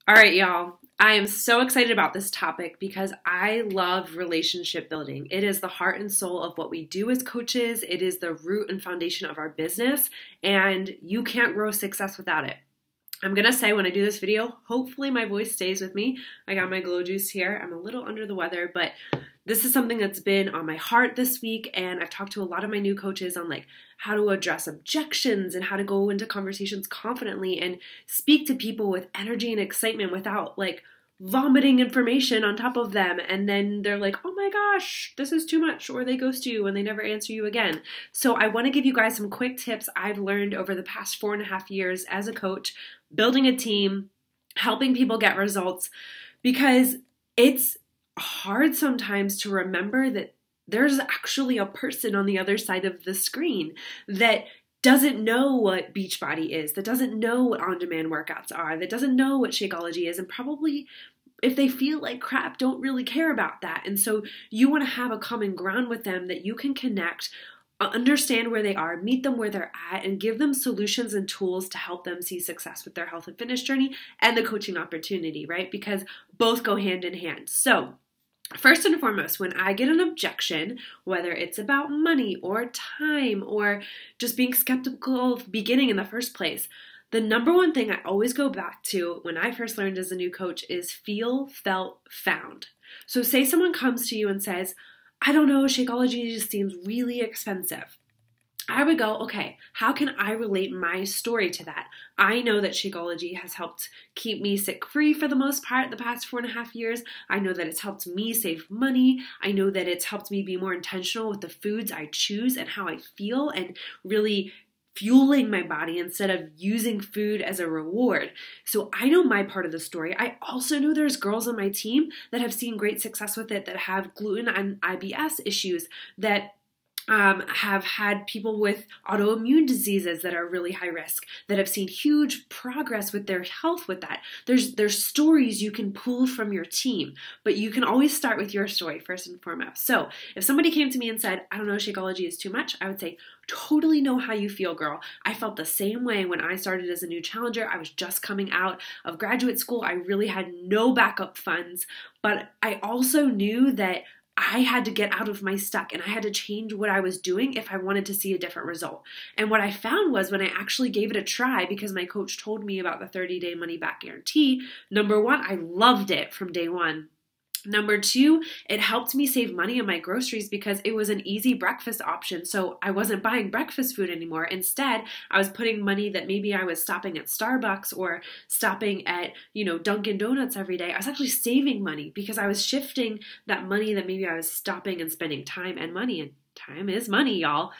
All right, y'all. I am so excited about this topic because I love relationship building. It is the heart and soul of what we do as coaches. It is the root and foundation of our business, and you can't grow success without it. I'm going to say when I do this video, hopefully my voice stays with me. I got my glow juice here. I'm a little under the weather, but this is something that's been on my heart this week, and I've talked to a lot of my new coaches on like how to address objections and how to go into conversations confidently and speak to people with energy and excitement without like vomiting information on top of them, and then they're like, oh my gosh, this is too much, or they ghost you and they never answer you again. So I want to give you guys some quick tips I've learned over the past 4.5 years as a coach, building a team, helping people get results, because it's hard sometimes to remember that there's actually a person on the other side of the screen that doesn't know what Beachbody is, that doesn't know what on-demand workouts are, that doesn't know what Shakeology is, and probably if they feel like crap, don't really care about that. And so you want to have a common ground with them that you can connect, understand where they are, meet them where they're at, and give them solutions and tools to help them see success with their health and fitness journey and the coaching opportunity, right? Because both go hand in hand. So first and foremost, when I get an objection, whether it's about money or time or just being skeptical of beginning in the first place, the number one thing I always go back to when I first learned as a new coach is feel, felt, found. So say someone comes to you and says, I don't know, Shakeology just seems really expensive. I would go, okay, how can I relate my story to that? I know that Shakeology has helped keep me sick-free for the most part the past 4.5 years. I know that it's helped me save money. I know that it's helped me be more intentional with the foods I choose and how I feel and really fueling my body instead of using food as a reward. So I know my part of the story. I also know there's girls on my team that have seen great success with it, that have gluten and IBS issues, that have had people with autoimmune diseases that are really high risk, that have seen huge progress with their health with that. There's stories you can pull from your team, but you can always start with your story first and foremost. So if somebody came to me and said, I don't know, Shakeology is too much, I would say, totally know how you feel, girl. I felt the same way when I started as a new challenger. I was just coming out of graduate school. I really had no backup funds, but I also knew that I had to get out of my stuck and I had to change what I was doing if I wanted to see a different result. And what I found was when I actually gave it a try, because my coach told me about the 30-day money back guarantee, number one, I loved it from day one. Number two, it helped me save money on my groceries because it was an easy breakfast option. So I wasn't buying breakfast food anymore. Instead, I was putting money that maybe I was stopping at Starbucks or stopping at, Dunkin' Donuts every day. I was actually saving money because I was shifting that money that maybe I was stopping and spending time and money. And time is money, y'all.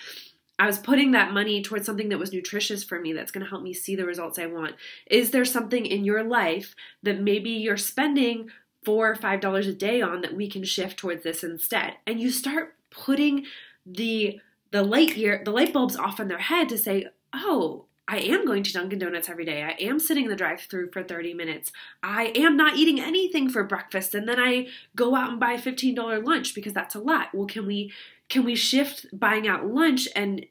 I was putting that money towards something that was nutritious for me that's going to help me see the results I want. Is there something in your life that maybe you're spending $4 or $5 a day on that we can shift towards this instead? And you start putting the light bulbs off in their head to say, oh, I am going to Dunkin' Donuts every day. I am sitting in the drive-thru for 30 minutes. I am not eating anything for breakfast, and then I go out and buy a $15 lunch because that's a lot. Well, can we shift buying out lunch and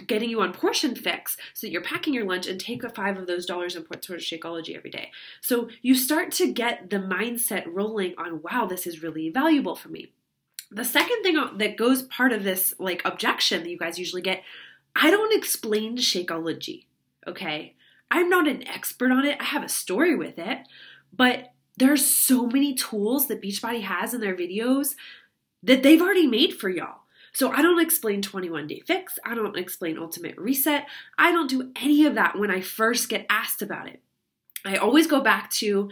getting you on portion fix so that you're packing your lunch and take $5 of those dollars and put towards Shakeology every day? So you start to get the mindset rolling on, wow, this is really valuable for me. The second thing that goes part of this like objection that you guys usually get, I don't explain Shakeology, okay? I'm not an expert on it. I have a story with it, but there's so many tools that Beachbody has in their videos that they've already made for y'all. So I don't explain 21-day fix. I don't explain ultimate reset. I don't do any of that when I first get asked about it. I always go back to,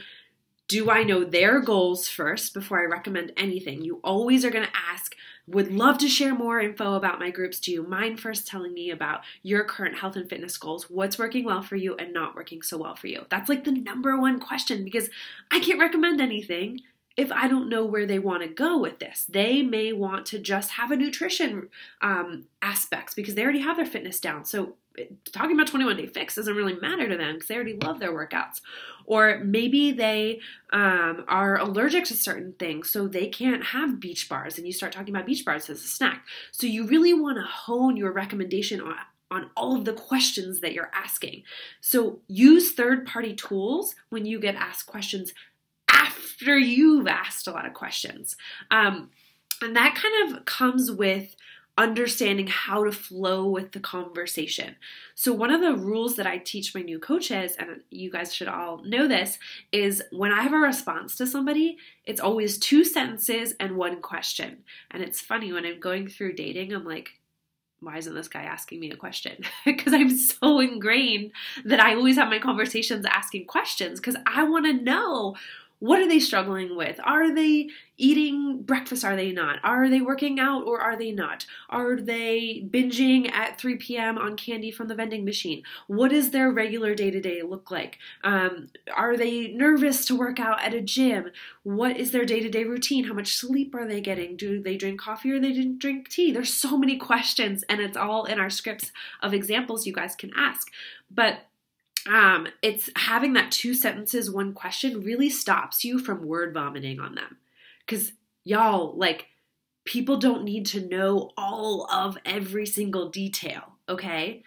do I know their goals first before I recommend anything? You always are going to ask, would love to share more info about my groups. Do you mind first telling me about your current health and fitness goals? What's working well for you and not working so well for you? That's like the number one question, because I can't recommend anything if I don't know where they want to go with this. They may want to just have a nutrition aspects because they already have their fitness down. So talking about 21-day fix doesn't really matter to them because they already love their workouts. Or maybe they are allergic to certain things, so they can't have beach bars, and you start talking about beach bars as a snack. So you really want to hone your recommendation on all of the questions that you're asking. So use third-party tools when you get asked questions after you've asked a lot of questions. And that kind of comes with understanding how to flow with the conversation. So one of the rules that I teach my new coaches, and you guys should all know this, is when I have a response to somebody, it's always 2 sentences and 1 question. And it's funny, when I'm going through dating, I'm like, why isn't this guy asking me a question? Because I'm so ingrained that I always have my conversations asking questions because I want to know, what are they struggling with? Are they eating breakfast? Are they not? Are they working out or are they not? Are they binging at 3 p.m. on candy from the vending machine? What does their regular day-to-day look like? Are they nervous to work out at a gym? What is their day-to-day routine? How much sleep are they getting? Do they drink coffee or they didn't drink tea? There's so many questions, and it's all in our scripts of examples you guys can ask. But it's having that 2 sentences, 1 question really stops you from word vomiting on them. Because y'all, like, people don't need to know all of every single detail, okay?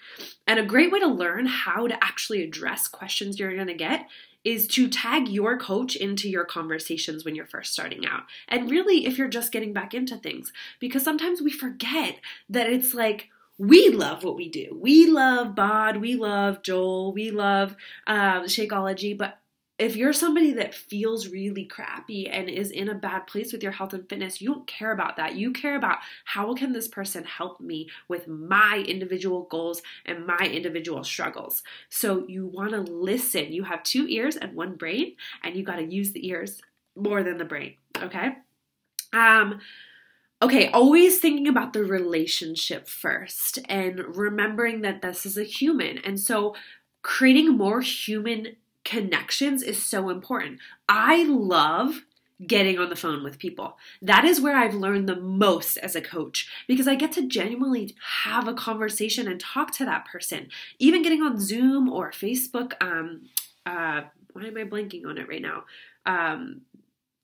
And a great way to learn how to actually address questions you're going to get is to tag your coach into your conversations when you're first starting out. And really, if you're just getting back into things, because sometimes we forget that it's like, we love what we do. We love Bod, we love Joel, we love Shakeology, but if you're somebody that feels really crappy and is in a bad place with your health and fitness, you don't care about that. You care about, how can this person help me with my individual goals and my individual struggles? So you want to listen. You have 2 ears and 1 brain, and you got to use the ears more than the brain, okay? Okay, always thinking about the relationship first and remembering that this is a human. And so creating more human connections is so important. I love getting on the phone with people. That is where I've learned the most as a coach, because I get to genuinely have a conversation and talk to that person. Even getting on Zoom or Facebook, why am I blanking on it right now?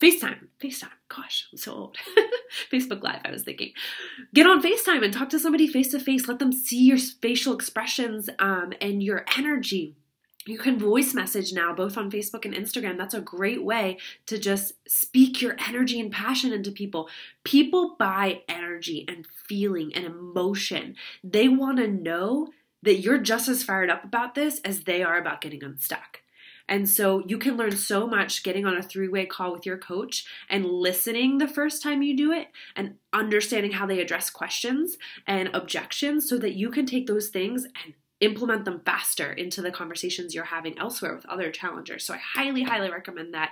FaceTime. Gosh, I'm so old. Facebook Live, I was thinking. Get on FaceTime and talk to somebody face to face. Let them see your facial expressions and your energy. You can voice message now, both on Facebook and Instagram. That's a great way to just speak your energy and passion into people. People buy energy and feeling and emotion. They want to know that you're just as fired up about this as they are about getting unstuck. And so you can learn so much getting on a 3-way call with your coach and listening the first time you do it and understanding how they address questions and objections so that you can take those things and implement them faster into the conversations you're having elsewhere with other challengers. So I highly, highly recommend that.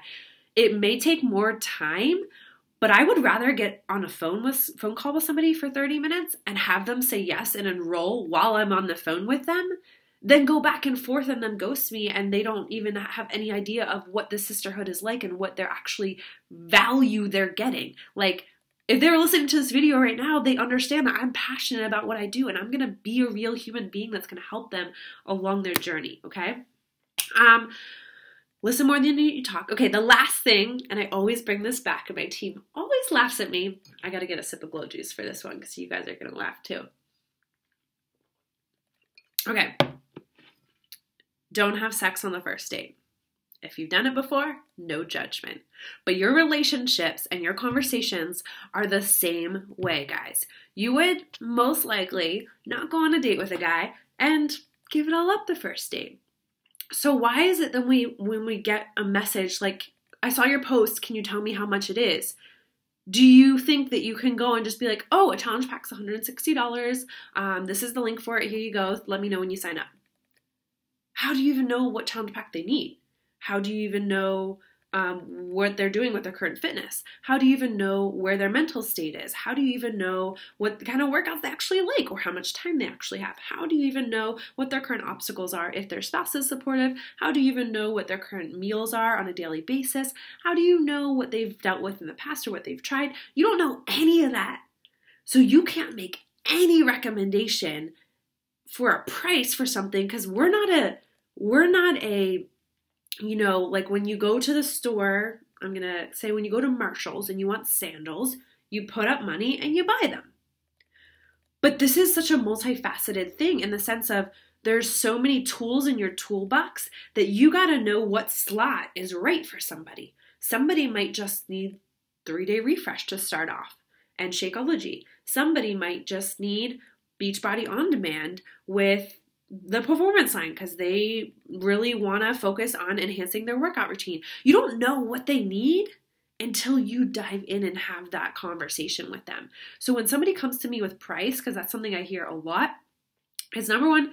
It may take more time, but I would rather get on a phone call with somebody for 30 minutes and have them say yes and enroll while I'm on the phone with them, then go back and forth and then ghost me, and they don't even have any idea of what the sisterhood is like and what they're actually value they're getting. Like, if they're listening to this video right now, they understand that I'm passionate about what I do and I'm going to be a real human being that's going to help them along their journey, okay? Listen more than you talk. Okay, the last thing, and I always bring this back and my team always laughs at me. I got to get a sip of Glow Juice for this one because you guys are going to laugh too. Okay. Don't have sex on the first date. If you've done it before, no judgment. But your relationships and your conversations are the same way, guys. You would most likely not go on a date with a guy and give it all up the first date. So why is it that when we get a message like, I saw your post, can you tell me how much it is? Do you think that you can go and just be like, oh, a challenge pack's $160. This is the link for it. Here you go. Let me know when you sign up. How do you even know what challenge pack they need? How do you even know what they're doing with their current fitness? How do you even know where their mental state is? How do you even know what kind of workouts they actually like or how much time they actually have? How do you even know what their current obstacles are if their spouse is supportive? How do you even know what their current meals are on a daily basis? How do you know what they've dealt with in the past or what they've tried? You don't know any of that. So you can't make any recommendation for a price for something because we're not a you know, like when you go to the store, I'm going to say when you go to Marshall's and you want sandals, you put up money and you buy them. But this is such a multifaceted thing in the sense of there's so many tools in your toolbox that you got to know what slot is right for somebody. Somebody might just need 3-day refresh to start off and Shakeology. Somebody might just need Beachbody On Demand with the performance line because they really want to focus on enhancing their workout routine. You don't know what they need until you dive in and have that conversation with them. So when somebody comes to me with price, because that's something I hear a lot, is number one,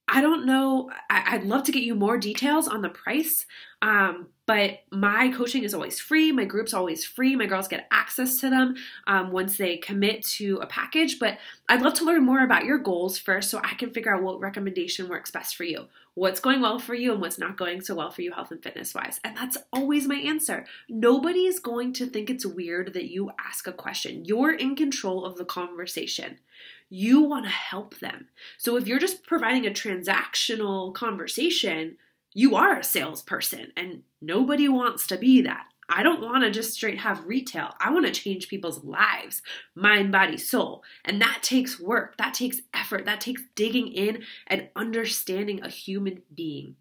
I don't know. I'd love to get you more details on the price, but my coaching is always free. My group's always free. My girls get access to them once they commit to a package. But I'd love to learn more about your goals first so I can figure out what recommendation works best for you, what's going well for you and what's not going so well for you health and fitness wise. And that's always my answer. Nobody is going to think it's weird that you ask a question. You're in control of the conversation. You want to help them. So if you're just providing a transactional conversation, you are a salesperson and nobody wants to be that. I don't want to just straight have retail. I want to change people's lives, mind, body, soul. And that takes work. That takes effort. That takes digging in and understanding a human being.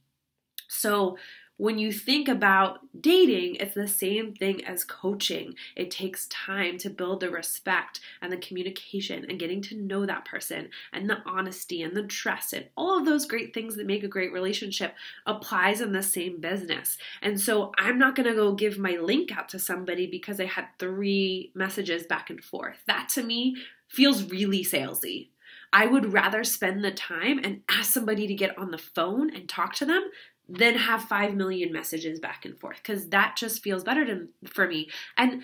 So when you think about dating, it's the same thing as coaching. It takes time to build the respect and the communication and getting to know that person and the honesty and the trust and all of those great things that make a great relationship applies in the same business. And so I'm not going to go give my link out to somebody because I had 3 messages back and forth. That to me feels really salesy. I would rather spend the time and ask somebody to get on the phone and talk to them than have 5 million messages back and forth, because that just feels better for me. And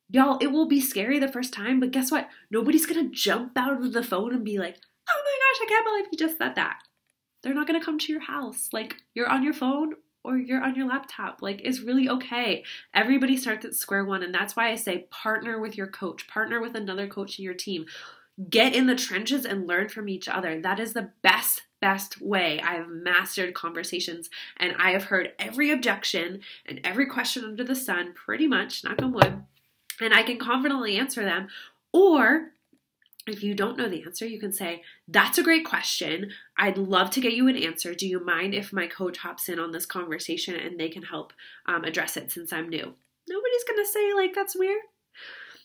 y'all, it will be scary the first time, but guess what? Nobody's going to jump out of the phone and be like, oh my gosh, I can't believe you just said that. They're not going to come to your house. Like, you're on your phone or you're on your laptop. Like, it's really okay. Everybody starts at square one. And that's why I say partner with your coach, partner with another coach in your team. Get in the trenches and learn from each other. That is the best way. I have mastered conversations and I have heard every objection and every question under the sun, pretty much, knock on wood, and I can confidently answer them. Or if you don't know the answer, you can say, that's a great question. I'd love to get you an answer. Do you mind if my coach hops in on this conversation and they can help address it since I'm new? Nobody's going to say, like, that's weird.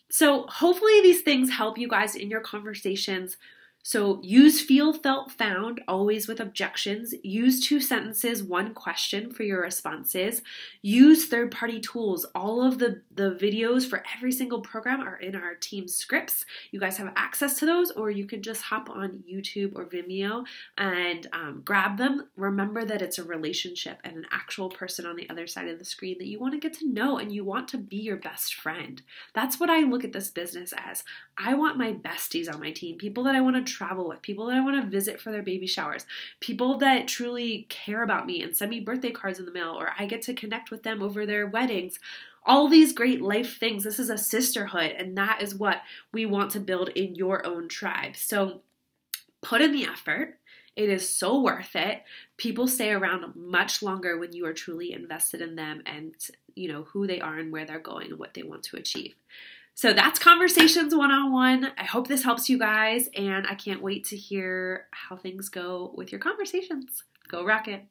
So hopefully these things help you guys in your conversations. So use feel, felt, found, always with objections. Use 2 sentences, 1 question for your responses. Use third-party tools. All of the videos for every single program are in our team scripts. You guys have access to those, or you can just hop on YouTube or Vimeo and grab them. Remember that it's a relationship and an actual person on the other side of the screen that you want to get to know and you want to be your best friend. That's what I look at this business as. I want my besties on my team, people that I want to travel with, people that I want to visit for their baby showers, people that truly care about me and send me birthday cards in the mail, or I get to connect with them over their weddings. All these great life things. This is a sisterhood, and that is what we want to build in your own tribe. So put in the effort. It is so worth it. People stay around much longer when you are truly invested in them and you know who they are and where they're going and what they want to achieve. So that's Conversations 101. I hope this helps you guys, and I can't wait to hear how things go with your conversations. Go rock it.